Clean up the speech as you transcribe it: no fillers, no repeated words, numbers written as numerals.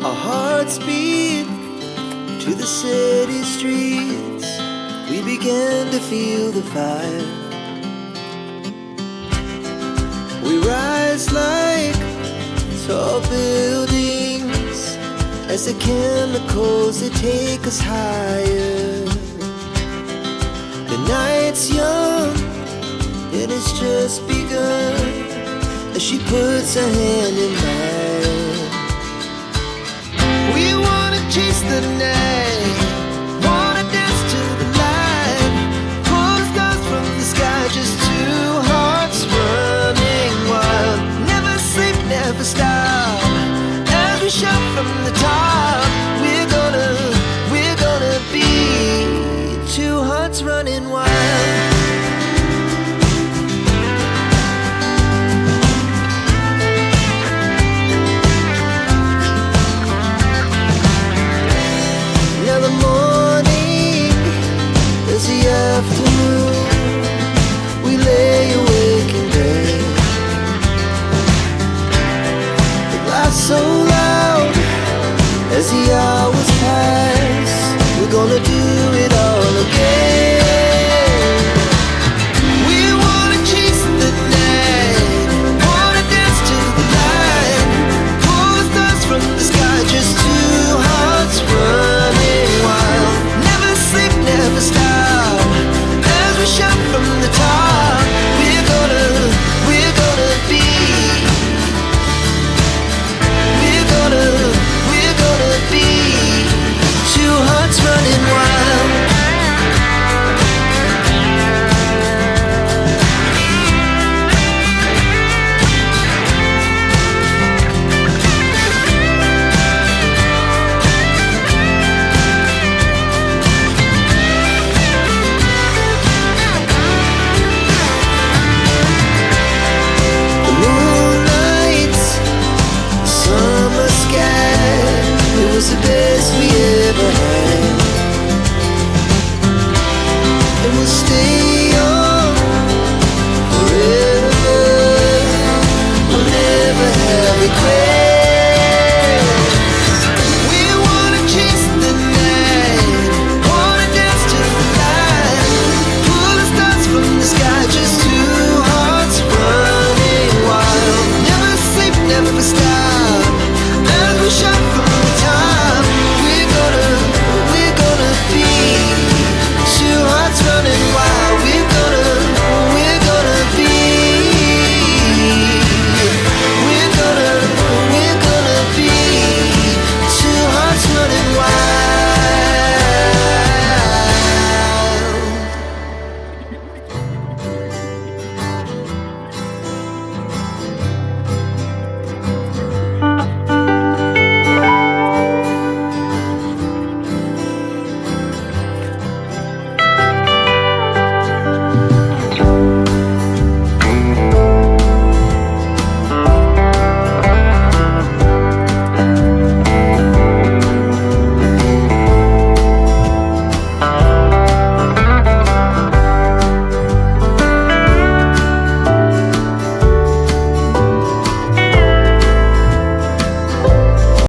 Our hearts beat to the city streets. We began to feel the fire. We rise like tall buildings as the chemicals, they take us higher. The night's young and it's just begun as she puts her hand in mine. We wanna chase the night, wanna dance to the light, pull stars from the sky, just two hearts running wild. Never sleep, never stop, as we shout from the top. We're gonna be two hearts running wild. Afternoon, we lay awake in bed. The laughs so loud as the hours pass. We're gonna do it all again. We wanna chase the night, wanna dance to the light, pull stars from the sky, just two hearts running wild. Never sleep, never stop, shout from the top. We're gonna be, we're gonna be two hearts running wild. It was a day